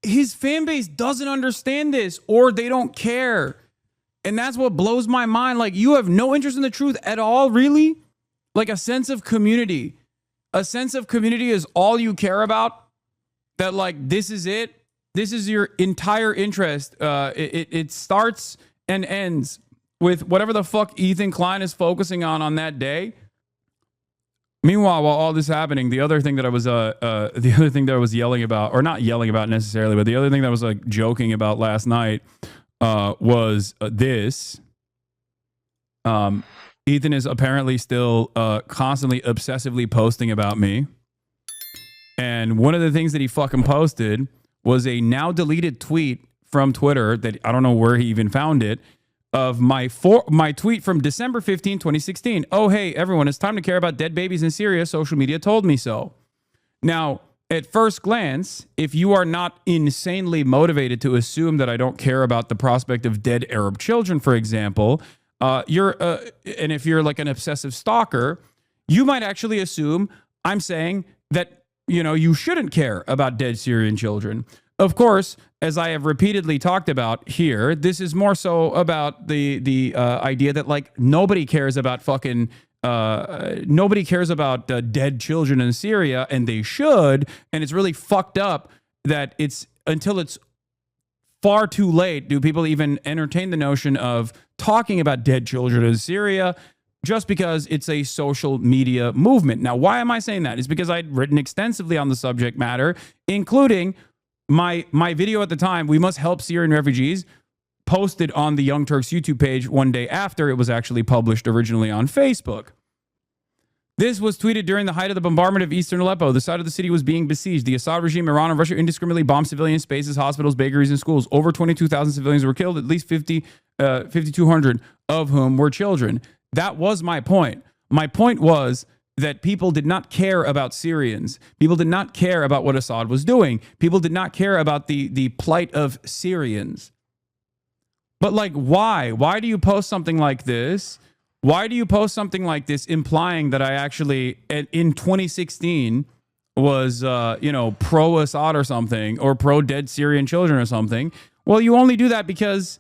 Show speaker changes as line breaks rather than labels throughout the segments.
his fan base doesn't understand this, or they don't care. And that's what blows my mind. Like, you have no interest in the truth at all, really? Like, a sense of community. A sense of community is all you care about? That, like, this is it? This is your entire interest. It starts and ends with whatever the fuck Ethan Klein is focusing on that day. Meanwhile, while all this happening, the other thing that I was yelling about, or not yelling about necessarily, but the other thing that I was like joking about last night was this. Ethan is apparently still constantly obsessively posting about me. And one of the things that he fucking posted was a now deleted tweet from Twitter that I don't know where he even found it, of my tweet from December 15, 2016. Oh, hey, everyone, it's time to care about dead babies in Syria. Social media told me so. Now, at first glance, if you are not insanely motivated to assume that I don't care about the prospect of dead Arab children, for example, and if you're like an obsessive stalker, you might actually assume I'm saying that, you know, you shouldn't care about dead Syrian children. Of course, as I have repeatedly talked about here, this is more so about the idea that, like, nobody cares about dead children in Syria, and they should. And it's really fucked up that it's until it's far too late do people even entertain the notion of talking about dead children in Syria, just because it's a social media movement. Now, why am I saying that? It's because I'd written extensively on the subject matter, including my video at the time, We Must Help Syrian Refugees, posted on the Young Turks YouTube page one day after it was actually published originally on Facebook. This was tweeted during the height of the bombardment of eastern Aleppo. The site of the city was being besieged. The Assad regime, Iran, and Russia indiscriminately bombed civilian spaces, hospitals, bakeries, and schools. Over 22,000 civilians were killed, at least 5,200 of whom were children. That was my point. My point was that people did not care about Syrians. People did not care about what Assad was doing. People did not care about the plight of Syrians. But, like, why? Why do you post something like this? Why do you post something like this implying that I actually, in 2016, was, pro-Assad or something, or pro-dead Syrian children or something? Well, you only do that because,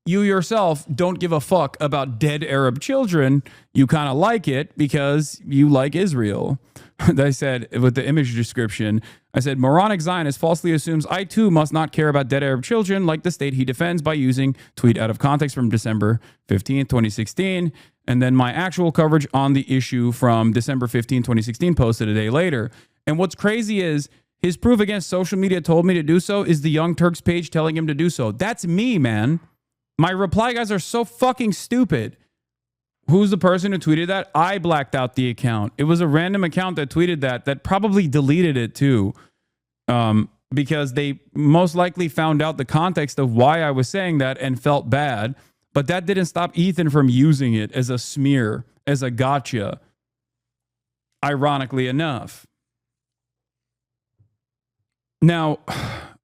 you yourself don't give a fuck about dead Arab children. You kind of like it because you like Israel. I said, with the image description, I said, moronic Zionist falsely assumes I too must not care about dead Arab children, like the state he defends, by using tweet out of context from December 15th, 2016. And then my actual coverage on the issue from December 15, 2016, posted a day later. And what's crazy is his proof against social media told me to do so is the Young Turks page telling him to do so. That's me, man. My reply guys are so fucking stupid. Who's the person who tweeted that? I blacked out the account. It was a random account that tweeted that probably deleted it too, because they most likely found out the context of why I was saying that and felt bad. But that didn't stop Ethan from using it as a smear, as a gotcha, ironically enough. Now,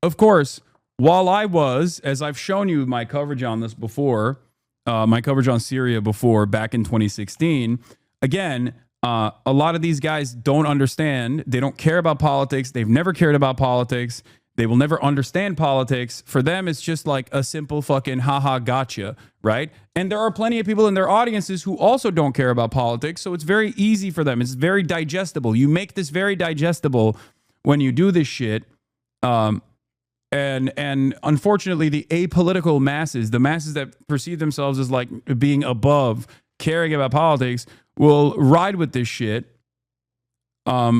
of course, while I was, as I've shown you my coverage on this before, my coverage on Syria before, back in 2016, again, a lot of these guys don't understand. They don't care about politics. They've never cared about politics. They will never understand politics. For them, it's just like a simple fucking haha gotcha, right? And there are plenty of people in their audiences who also don't care about politics, so it's very easy for them. It's very digestible. You make this very digestible when you do this shit. And unfortunately, the apolitical masses, the masses that perceive themselves as like being above caring about politics, will ride with this shit. Yeah,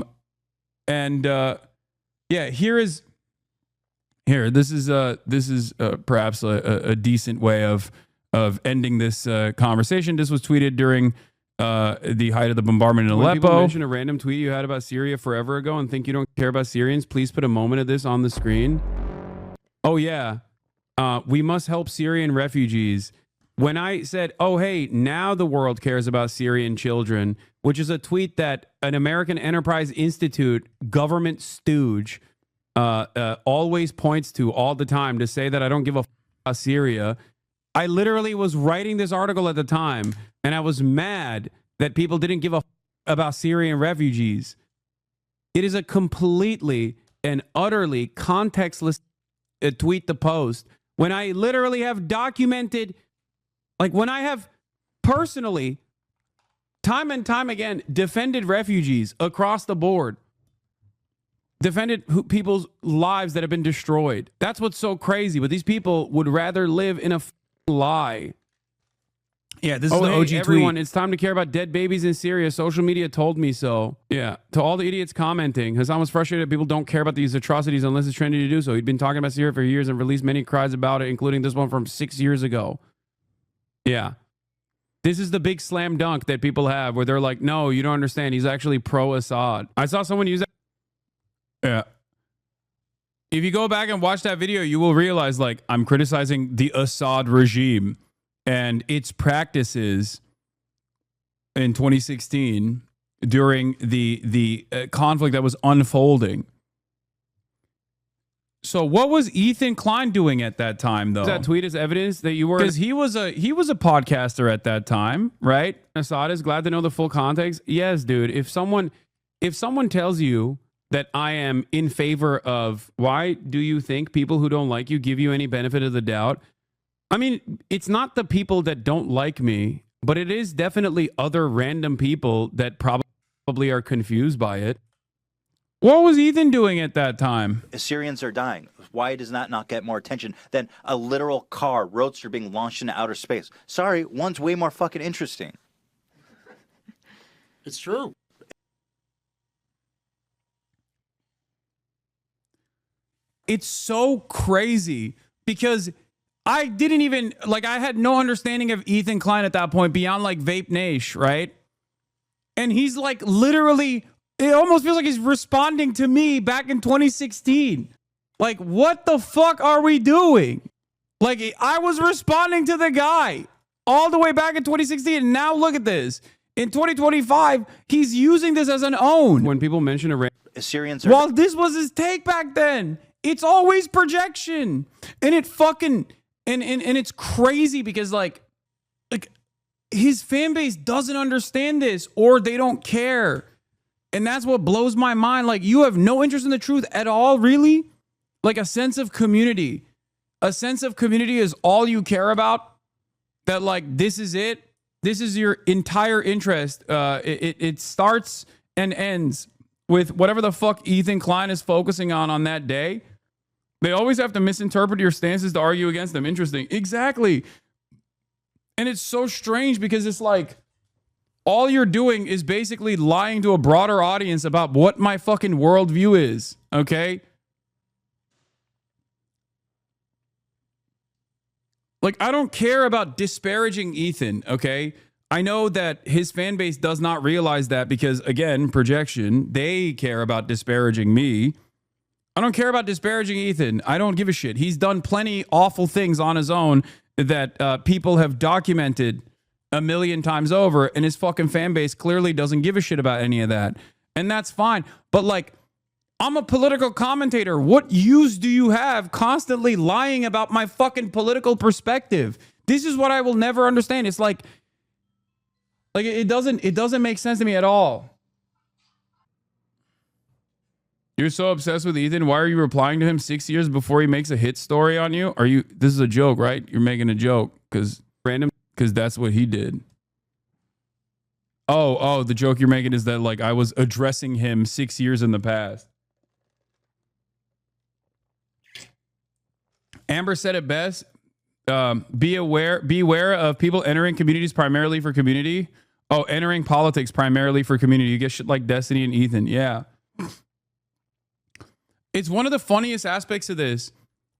this is perhaps a decent way of ending this conversation. This was tweeted during the height of the bombardment in Aleppo. When people mention a random tweet you had about Syria forever ago and think you don't care about Syrians, please put a moment of this on the screen. Oh, yeah. We must help Syrian refugees. When I said, oh, hey, now the world cares about Syrian children, which is a tweet that an American Enterprise Institute government stooge always points to all the time to say that I don't give a f about Syria. I literally was writing this article at the time, and I was mad that people didn't give a f about Syrian refugees. It is a completely and utterly contextless tweet the post when I literally have documented, like when I have personally, time and time again, defended refugees across the board, defended people's lives that have been destroyed. That's what's so crazy. But these people would rather live in a lie. Yeah, this is the OG everyone, tweet. It's time to care about dead babies in Syria. Social media told me so. Yeah, to all the idiots commenting, Hasan was frustrated people don't care about these atrocities unless it's trendy to do so. He'd been talking about Syria for years and released many cries about it, including this one from 6 years ago. Yeah. This is the big slam dunk that people have where they're like, no, you don't understand. He's actually pro-Assad. I saw someone use that. Yeah. If you go back and watch that video, you will realize, like, I'm criticizing the Assad regime and its practices in 2016 during the conflict that was unfolding. So what was Ethan Klein doing at that time, though? That tweet is evidence that you were, because he was a podcaster at that time, right? Assad is glad to know the full context. Yes, dude. If someone tells you that I am in favor of, why do you think people who don't like you give you any benefit of the doubt? I mean, it's not the people that don't like me, but it is definitely other random people that probably are confused by it. What was Ethan doing at that time?
Syrians are dying. Why does that not get more attention than a literal car, roadster being launched into outer space? Sorry, one's way more fucking interesting.
It's true.
It's so crazy because I didn't even, like, I had no understanding of Ethan Klein at that point beyond, like, Vape Nash, right? And he's, like, literally, it almost feels like he's responding to me back in 2016. Like, what the fuck are we doing? Like, I was responding to the guy all the way back in 2016. And now look at this. In 2025, he's using this as an own. When people mention
Syrians are...
Well, this was his take back then. It's always projection. And it fucking... And it's crazy because, like his fan base doesn't understand this or they don't care. And that's what blows my mind. Like, you have no interest in the truth at all, really? Like, a sense of community. A sense of community is all you care about? That, like, this is it? This is your entire interest. It starts and ends with whatever the fuck Ethan Klein is focusing on that day. They always have to misinterpret your stances to argue against them. Interesting. Exactly. And it's so strange because it's like all you're doing is basically lying to a broader audience about what my fucking worldview is. Okay? Like, I don't care about disparaging Ethan. Okay? I know that his fan base does not realize that because, again, projection, they care about disparaging me. I don't care about disparaging Ethan. I don't give a shit. He's done plenty awful things on his own that people have documented a million times over, and his fucking fan base clearly doesn't give a shit about any of that. And that's fine. But, like, I'm a political commentator. What use do you have constantly lying about my fucking political perspective? This is what I will never understand. It's like it doesn't make sense to me at all. You're so obsessed with Ethan. Why are you replying to him 6 years before he makes a hit story on you? This is a joke, right? You're making a joke because that's what he did. Oh, the joke you're making is that, like, I was addressing him 6 years in the past. Amber said it best. Beware of people entering communities primarily for community. Oh, entering politics primarily for community. You get shit like Destiny and Ethan. Yeah. It's one of the funniest aspects of this,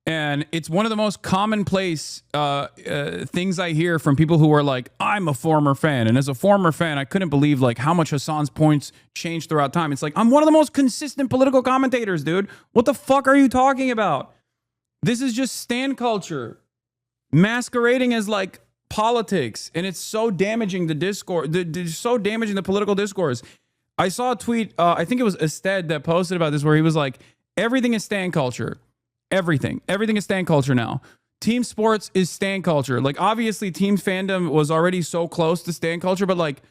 and it's one of the most commonplace things I hear from people who are like, I'm a former fan, and as a former fan, I couldn't believe, like, how much Hasan's points changed throughout time. It's like, I'm one of the most consistent political commentators, dude. What the fuck are you talking about? This is just stan culture masquerading as, like, politics, and it's so damaging the discourse, so damaging the political discourse. I saw a tweet, I think it was Ested that posted about this, where he was like, everything is stan culture. Everything is stan culture now. Team sports is stan culture. Like, obviously, team fandom was already so close to stan culture, but, like,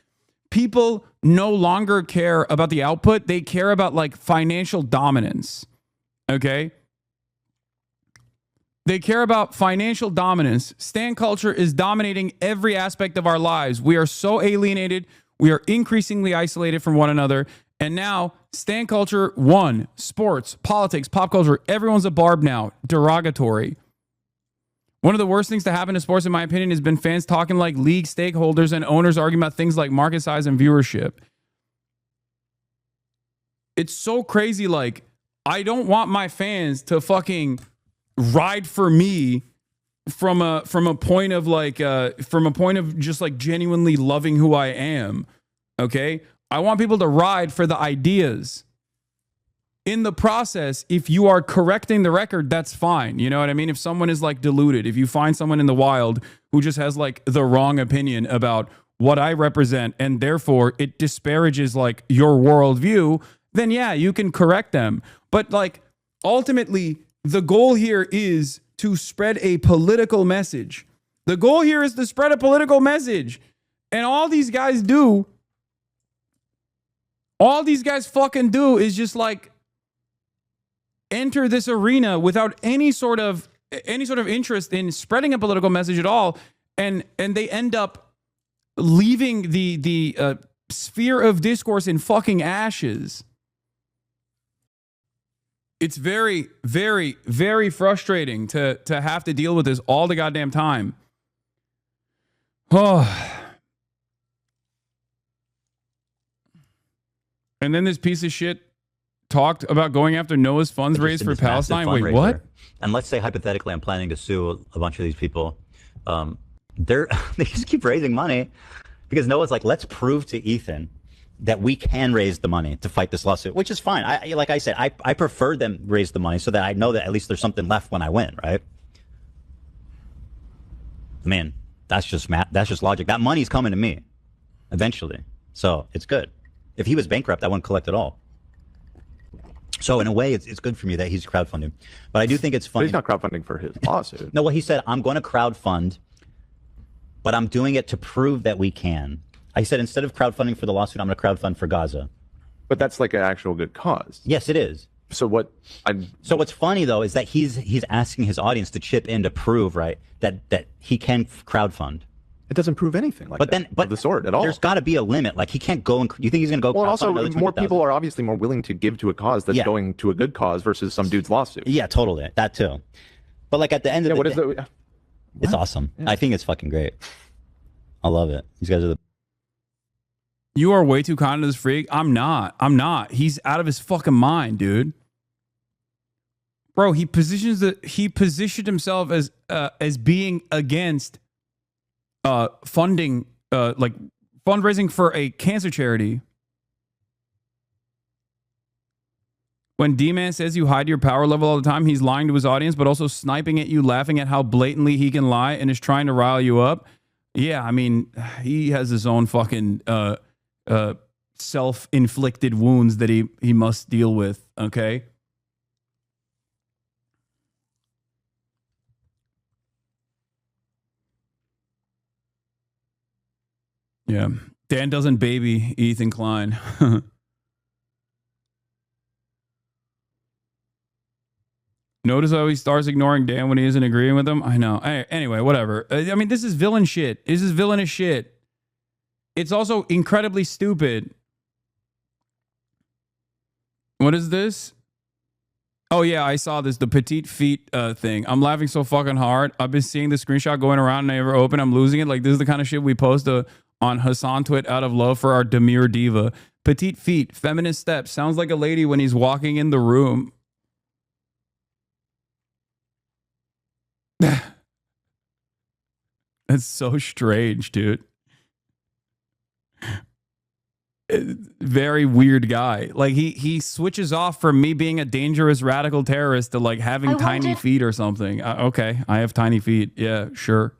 people no longer care about the output. They care about, like, financial dominance. Okay. They care about financial dominance. Stan culture is dominating every aspect of our lives. We are so alienated. We are increasingly isolated from one another. And now, stan culture, one, sports, politics, pop culture, everyone's a barb now. Derogatory. One of the worst things to happen to sports, in my opinion, has been fans talking like league stakeholders and owners arguing about things like market size and viewership. It's so crazy. Like, I don't want my fans to fucking ride for me from a point of like from a point of just like genuinely loving who I am. Okay? I want people to ride for the ideas. In the process, if you are correcting the record, that's fine. You know what I mean? If someone is like deluded, if you find someone in the wild who just has like the wrong opinion about what I represent and therefore it disparages like your worldview, then yeah, you can correct them. But like ultimately, the goal here is to spread a political message. The goal here is to spread a political message. And all these guys fucking do is just like enter this arena without any sort of interest in spreading a political message at all. And they end up leaving the sphere of discourse in fucking ashes. It's very, very, very frustrating to have to deal with this all the goddamn time. Oh. And then this piece of shit talked about going after Noah's funds raised for Palestine. Wait, what?
And let's say hypothetically I'm planning to sue a bunch of these people. They just keep raising money because Noah's like, let's prove to Ethan that we can raise the money to fight this lawsuit, which is fine. Like I said, I prefer them raise the money so that I know that at least there's something left when I win, right? I mean, that's just logic. That money's coming to me eventually. So it's good. If he was bankrupt, I wouldn't collect at all. So in a way, it's good for me that he's crowdfunding. But I do think it's funny.
But he's not crowdfunding for his lawsuit.
No, well, he said, I'm going to crowdfund, but I'm doing it to prove that we can. I said, instead of crowdfunding for the lawsuit, I'm going to crowdfund for Gaza.
But that's like an actual good cause.
Yes, it is.
So what's funny, though, is that he's asking his audience to chip in to prove, right, that he can crowdfund. It doesn't prove anything like that of the sort at all.
There's got to be a limit. Like, he can't go and... You think he's going to go...
Well, also, more people are obviously more willing to give to a cause that's going to a good cause versus some dude's lawsuit.
Yeah, totally. That too. But, like, at the end of the day... It's
What?
awesome. Yeah. I think it's fucking great. I love it. These guys are the...
You are way too kind to this freak. I'm not. He's out of his fucking mind, dude. Bro, he positioned himself as being against funding, like fundraising for a cancer charity. When D-Man says you hide your power level all the time, he's lying to his audience, but also sniping at you, laughing at how blatantly he can lie, and is trying to rile you up. Yeah, I mean, he has his own fucking self-inflicted wounds that he must deal with, okay? Yeah. Dan doesn't baby Ethan Klein. Notice how he starts ignoring Dan when he isn't agreeing with him? I know. Anyway, whatever. I mean, this is villain shit. This is villainous shit. It's also incredibly stupid. What is this? Oh, yeah, I saw this. The petite feet thing. I'm laughing so fucking hard. I've been seeing the screenshot going around and I never open. I'm losing it. Like, this is the kind of shit we post on Hasan Twit out of love for our demure diva. Petite feet, feminist steps. Sounds like a lady when he's walking in the room. That's so strange, dude. Very weird guy. Like he switches off from me being a dangerous radical terrorist to like having tiny feet or something. Okay, I have tiny feet. Yeah, sure.